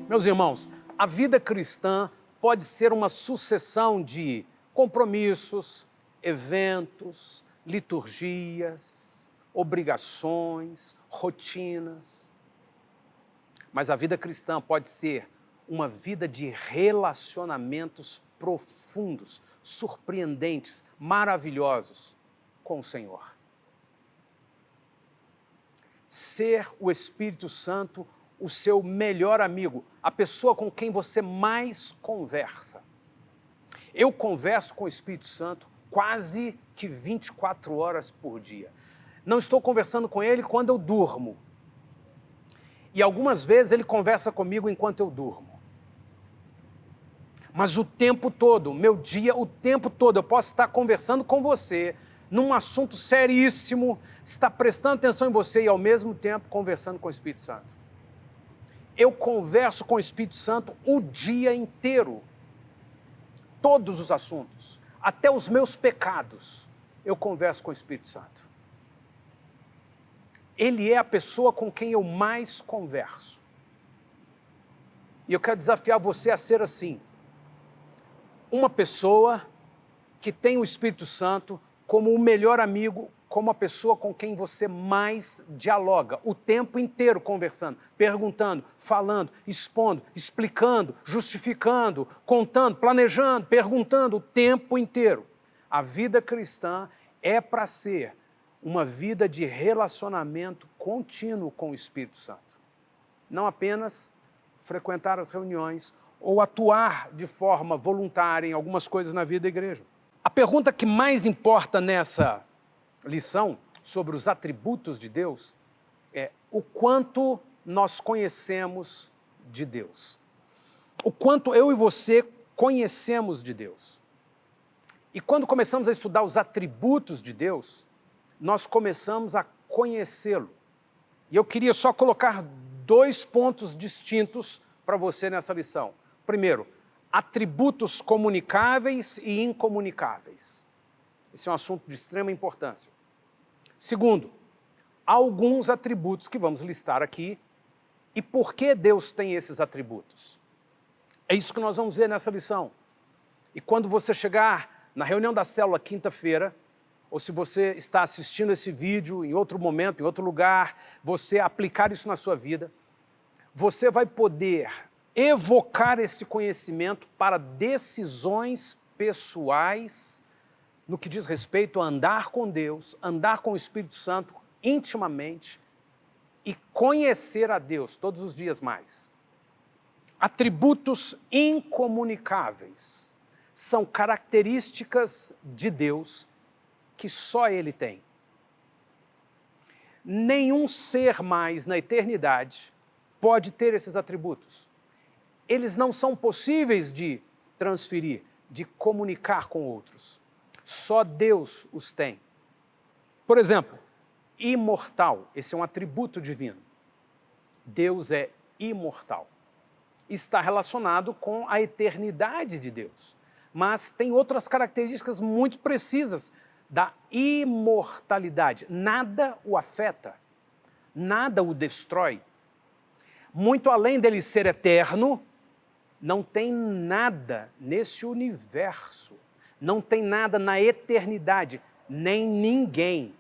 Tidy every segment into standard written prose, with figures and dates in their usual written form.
Meus irmãos, a vida cristã pode ser uma sucessão de compromissos, eventos, liturgias, obrigações, rotinas. Mas a vida cristã pode ser uma vida de relacionamentos profundos, surpreendentes, maravilhosos com o Senhor. Ser o Espírito Santo o seu melhor amigo, a pessoa com quem você mais conversa. Eu converso com o Espírito Santo quase que 24 horas por dia. Não estou conversando com ele quando eu durmo. E algumas vezes ele conversa comigo enquanto eu durmo. Mas o tempo todo, meu dia, o tempo todo, eu posso estar conversando com você num assunto seríssimo, estar prestando atenção em você e ao mesmo tempo conversando com o Espírito Santo. Eu converso com o Espírito Santo o dia inteiro. Todos os assuntos, até os meus pecados, eu converso com o Espírito Santo. Ele é a pessoa com quem eu mais converso. E eu quero desafiar você a ser assim. Uma pessoa que tem o Espírito Santo como o melhor amigo, como a pessoa com quem você mais dialoga, o tempo inteiro conversando, perguntando, falando, expondo, explicando, justificando, contando, planejando, perguntando o tempo inteiro. A vida cristã é para ser uma vida de relacionamento contínuo com o Espírito Santo. Não apenas frequentar as reuniões ou atuar de forma voluntária em algumas coisas na vida da igreja. A pergunta que mais importa nessa lição sobre os atributos de Deus é o quanto nós conhecemos de Deus. O quanto eu e você conhecemos de Deus. E quando começamos a estudar os atributos de Deus, nós começamos a conhecê-lo. E eu queria só colocar 2 pontos distintos para você nessa lição. Primeiro, atributos comunicáveis e incomunicáveis. Esse é um assunto de extrema importância. Segundo, alguns atributos que vamos listar aqui e por que Deus tem esses atributos. É isso que nós vamos ver nessa lição. E quando você chegar na reunião da célula quinta-feira, ou se você está assistindo esse vídeo em outro momento, em outro lugar, você aplicar isso na sua vida, você vai poder evocar esse conhecimento para decisões pessoais no que diz respeito a andar com Deus, andar com o Espírito Santo intimamente e conhecer a Deus todos os dias mais. Atributos incomunicáveis são características de Deus que só Ele tem. Nenhum ser mais na eternidade pode ter esses atributos. Eles não são possíveis de transferir, de comunicar com outros. Só Deus os tem. Por exemplo, imortal. Esse é um atributo divino. Deus é imortal. Está relacionado com a eternidade de Deus. Mas tem outras características muito precisas da imortalidade. Nada o afeta. Nada o destrói. Muito além dele ser eterno, não tem nada nesse universo, não tem nada na eternidade, nem ninguém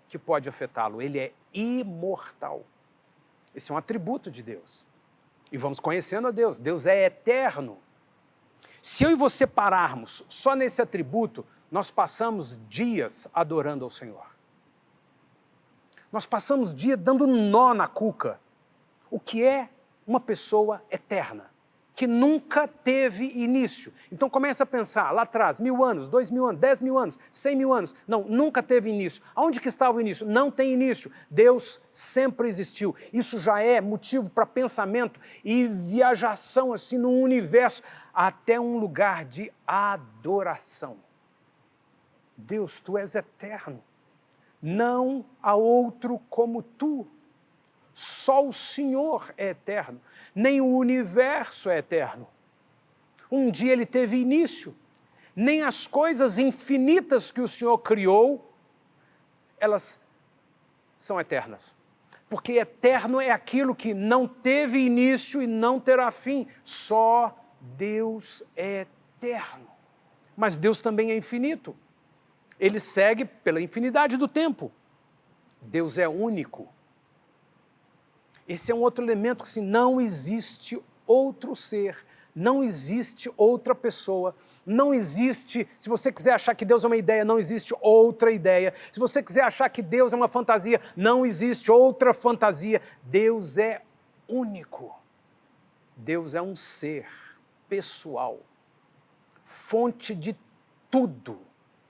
que pode afetá-lo. Ele é imortal. Esse é um atributo de Deus. E vamos conhecendo a Deus. Deus é eterno. Se eu e você pararmos só nesse atributo, nós passamos dias adorando ao Senhor. Nós passamos dias dando nó na cuca. O que é uma pessoa eterna, que nunca teve início. Então começa a pensar, lá atrás, 1000 anos, 2000 anos, 10 mil anos, 100 mil anos. Não, nunca teve início. Aonde que estava o início? Não tem início. Deus sempre existiu. Isso já é motivo para pensamento e viajação assim no universo, até um lugar de adoração. Deus, Tu és eterno. Não há outro como Tu. Só o Senhor é eterno, nem o universo é eterno. Um dia ele teve início, nem as coisas infinitas que o Senhor criou, elas são eternas. Porque eterno é aquilo que não teve início e não terá fim. Só Deus é eterno. Mas Deus também é infinito. Ele segue pela infinidade do tempo. Deus é único. Esse é um outro elemento que assim, não existe outro ser, não existe outra pessoa, não existe, se você quiser achar que Deus é uma ideia, não existe outra ideia. Se você quiser achar que Deus é uma fantasia, não existe outra fantasia. Deus é único. Deus é um ser pessoal, fonte de tudo,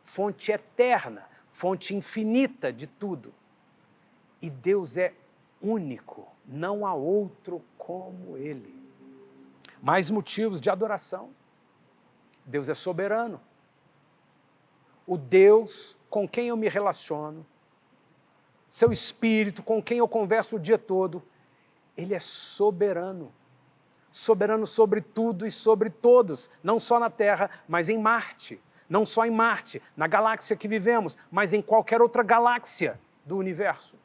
fonte eterna, fonte infinita de tudo. E Deus é único, não há outro como Ele. Mais motivos de adoração. Deus é soberano. O Deus com quem eu me relaciono, seu Espírito com quem eu converso o dia todo, Ele é soberano. Soberano sobre tudo e sobre todos, não só na Terra, mas em Marte. Não só em Marte, na galáxia que vivemos, mas em qualquer outra galáxia do universo.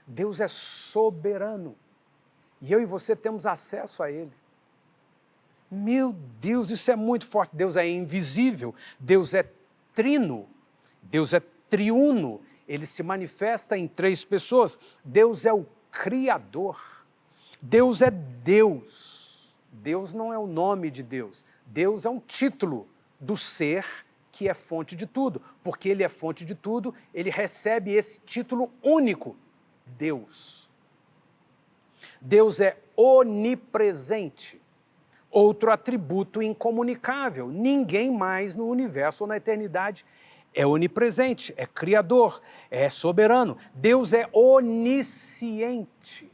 Deus é soberano. E eu e você temos acesso a Ele. Meu Deus, isso é muito forte. Deus é invisível, Deus é trino, Deus é triuno. Ele se manifesta em 3 pessoas. Deus é o Criador. Deus é Deus. Deus não é o nome de Deus. Deus é um título do ser que é fonte de tudo. Porque Ele é fonte de tudo, Ele recebe esse título único, Deus. Deus é onipresente, outro atributo incomunicável. Ninguém mais no universo ou na eternidade é onipresente, é criador, é soberano. Deus é onisciente.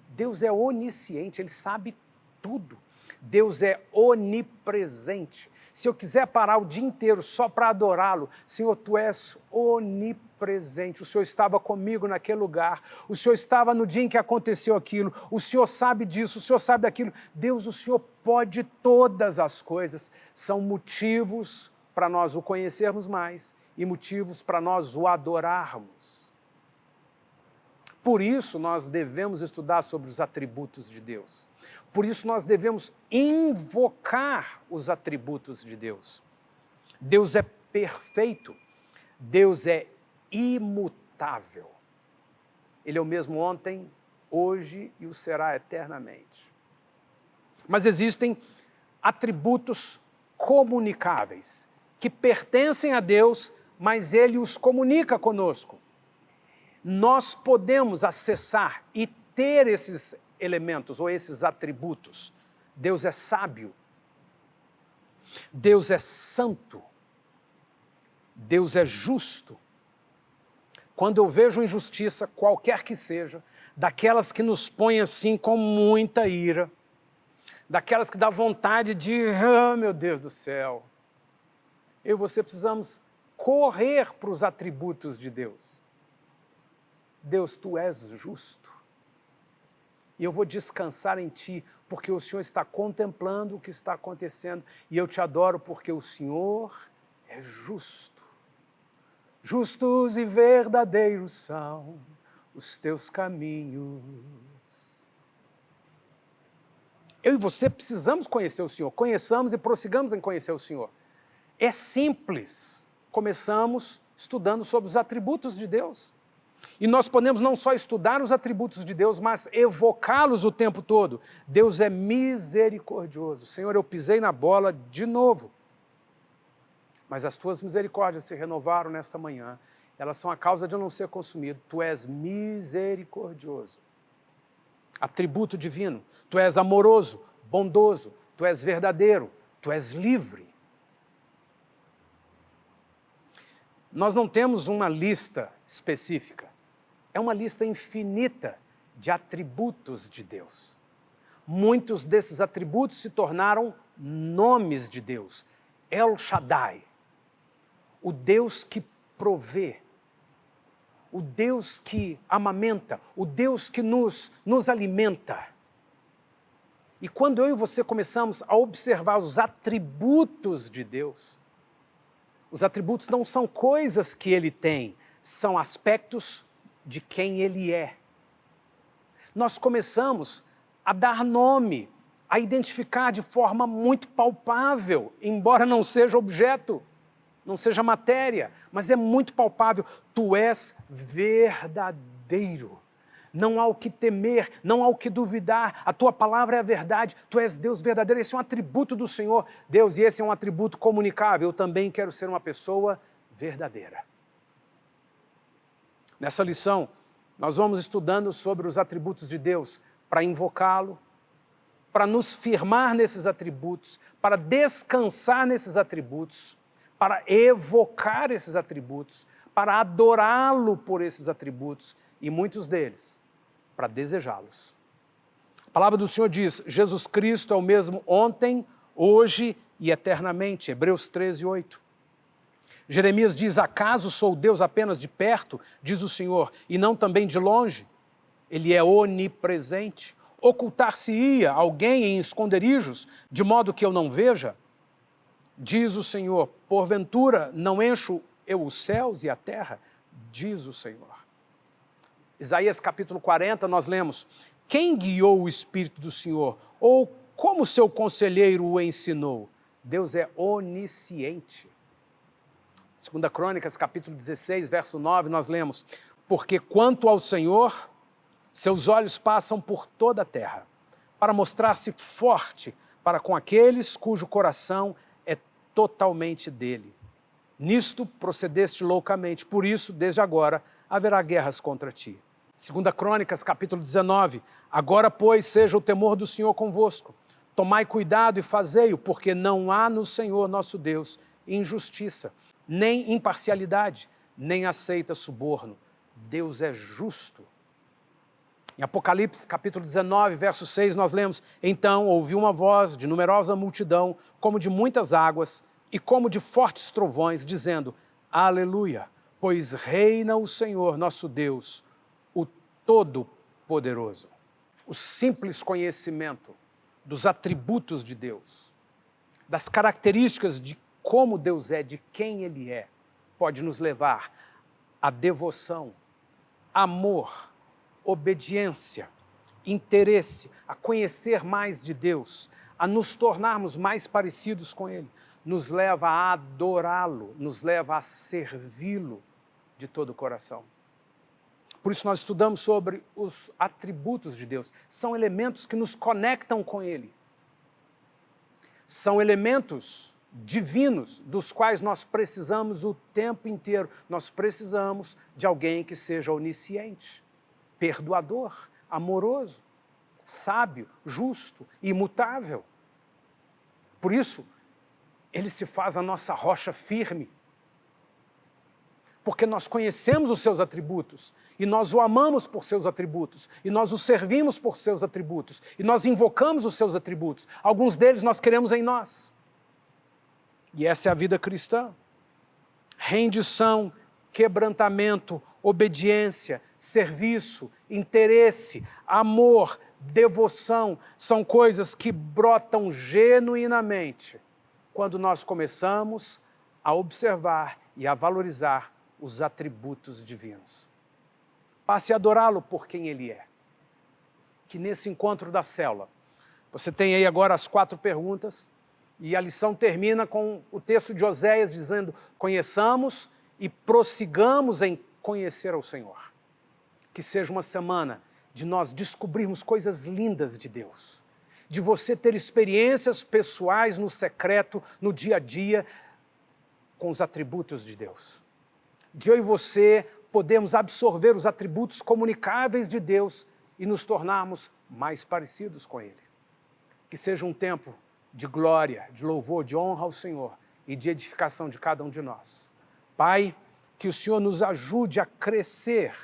Deus é onisciente, Ele sabe tudo. Deus é onipresente. Se eu quiser parar o dia inteiro só para adorá-lo, Senhor, Tu és onipresente. O Senhor estava comigo naquele lugar. O Senhor estava no dia em que aconteceu aquilo. O Senhor sabe disso, o Senhor sabe daquilo. Deus, o Senhor pode todas as coisas. São motivos para nós o conhecermos mais e motivos para nós o adorarmos. Por isso nós devemos estudar sobre os atributos de Deus. Por isso nós devemos invocar os atributos de Deus. Deus é perfeito, Deus é imutável. Ele é o mesmo ontem, hoje e o será eternamente. Mas existem atributos comunicáveis, que pertencem a Deus, mas Ele os comunica conosco. Nós podemos acessar e ter esses elementos ou esses atributos. Deus é sábio, Deus é santo, Deus é justo. Quando eu vejo injustiça, qualquer que seja, daquelas que nos põem assim com muita ira, daquelas que dá vontade de, meu Deus do céu, eu e você precisamos correr para os atributos de Deus. Deus, Tu és justo. E eu vou descansar em Ti, porque o Senhor está contemplando o que está acontecendo. E eu Te adoro porque o Senhor é justo. Justos e verdadeiros são os Teus caminhos. Eu e você precisamos conhecer o Senhor. Conheçamos e prossigamos em conhecer o Senhor. É simples. Começamos estudando sobre os atributos de Deus. E nós podemos não só estudar os atributos de Deus, mas evocá-los o tempo todo. Deus é misericordioso. Senhor, eu pisei na bola de novo. Mas as Tuas misericórdias se renovaram nesta manhã. Elas são a causa de eu não ser consumido. Tu és misericordioso. Atributo divino. Tu és amoroso, bondoso. Tu és verdadeiro. Tu és livre. Nós não temos uma lista específica. É uma lista infinita de atributos de Deus. Muitos desses atributos se tornaram nomes de Deus. El Shaddai, o Deus que provê, o Deus que amamenta, o Deus que nos alimenta. E quando eu e você começamos a observar os atributos de Deus, os atributos não são coisas que Ele tem, são aspectos de quem Ele é. Nós começamos a dar nome, a identificar de forma muito palpável, embora não seja objeto, não seja matéria, mas é muito palpável. Tu és verdadeiro. Não há o que temer, não há o que duvidar. A tua palavra é a verdade. Tu és Deus verdadeiro. Esse é um atributo do Senhor. Deus, e esse é um atributo comunicável. Eu também quero ser uma pessoa verdadeira. Nessa lição, nós vamos estudando sobre os atributos de Deus para invocá-lo, para nos firmar nesses atributos, para descansar nesses atributos, para evocar esses atributos, para adorá-lo por esses atributos, e muitos deles, para desejá-los. A palavra do Senhor diz, Jesus Cristo é o mesmo ontem, hoje e eternamente, Hebreus 13, 8. Jeremias diz, acaso sou Deus apenas de perto, diz o Senhor, e não também de longe? Ele é onipresente. Ocultar-se-ia alguém em esconderijos, de modo que eu não veja? Diz o Senhor, porventura não encho eu os céus e a terra? Diz o Senhor. Isaías capítulo 40, nós lemos, quem guiou o Espírito do Senhor? Ou como seu conselheiro o ensinou? Deus é onisciente. 2 Crônicas capítulo 16, verso 9, nós lemos, porque quanto ao Senhor, seus olhos passam por toda a terra, para mostrar-se forte para com aqueles cujo coração é totalmente dele. Nisto procedeste loucamente, por isso, desde agora, haverá guerras contra ti. 2 Crônicas, capítulo 19, agora, pois, seja o temor do Senhor convosco. Tomai cuidado e fazei-o, porque não há no Senhor nosso Deus injustiça, nem imparcialidade, nem aceita suborno. Deus é justo. Em Apocalipse, capítulo 19, verso 6, nós lemos, então ouvi uma voz de numerosa multidão, como de muitas águas, e como de fortes trovões, dizendo, aleluia, pois reina o Senhor nosso Deus, o Todo-Poderoso. O simples conhecimento dos atributos de Deus, das características de como Deus é, de quem Ele é, pode nos levar à devoção, amor, obediência, interesse, a conhecer mais de Deus, a nos tornarmos mais parecidos com Ele, nos leva a adorá-lo, nos leva a servi-lo de todo o coração. Por isso nós estudamos sobre os atributos de Deus. São elementos que nos conectam com Ele. São elementos divinos dos quais nós precisamos o tempo inteiro. Nós precisamos de alguém que seja onisciente, perdoador, amoroso, sábio, justo, imutável. Por isso, Ele se faz a nossa rocha firme, porque nós conhecemos os seus atributos, e nós o amamos por seus atributos, e nós o servimos por seus atributos, e nós invocamos os seus atributos. Alguns deles nós queremos em nós. E essa é a vida cristã. Rendição, quebrantamento, obediência, serviço, interesse, amor, devoção, são coisas que brotam genuinamente quando nós começamos a observar e a valorizar os atributos divinos. Passe a adorá-lo por quem Ele é. Que nesse encontro da célula, você tem aí agora as 4 perguntas, e a lição termina com o texto de Oséias dizendo, conheçamos e prossigamos em conhecer ao Senhor. Que seja uma semana de nós descobrirmos coisas lindas de Deus, de você ter experiências pessoais no secreto, no dia a dia, com os atributos de Deus. De eu e você podemos absorver os atributos comunicáveis de Deus e nos tornarmos mais parecidos com Ele. Que seja um tempo de glória, de louvor, de honra ao Senhor e de edificação de cada um de nós. Pai, que o Senhor nos ajude a crescer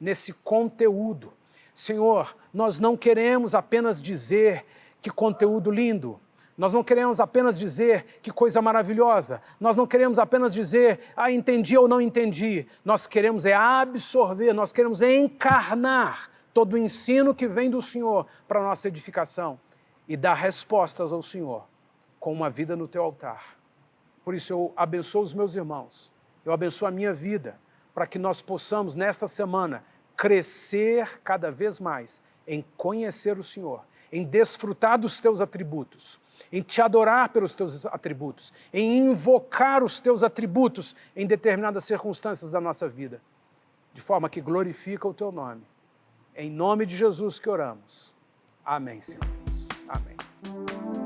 nesse conteúdo. Senhor, nós não queremos apenas dizer que conteúdo lindo, nós não queremos apenas dizer que coisa maravilhosa, nós não queremos apenas dizer, entendi ou não entendi, nós queremos absorver, nós queremos encarnar todo o ensino que vem do Senhor para a nossa edificação e dar respostas ao Senhor com uma vida no Teu altar. Por isso eu abençoo os meus irmãos, eu abençoo a minha vida, para que nós possamos, nesta semana, crescer cada vez mais em conhecer o Senhor, em desfrutar dos teus atributos, em te adorar pelos teus atributos, em invocar os teus atributos em determinadas circunstâncias da nossa vida, de forma que glorifica o teu nome. Em nome de Jesus que oramos. Amém, Senhor. Amém.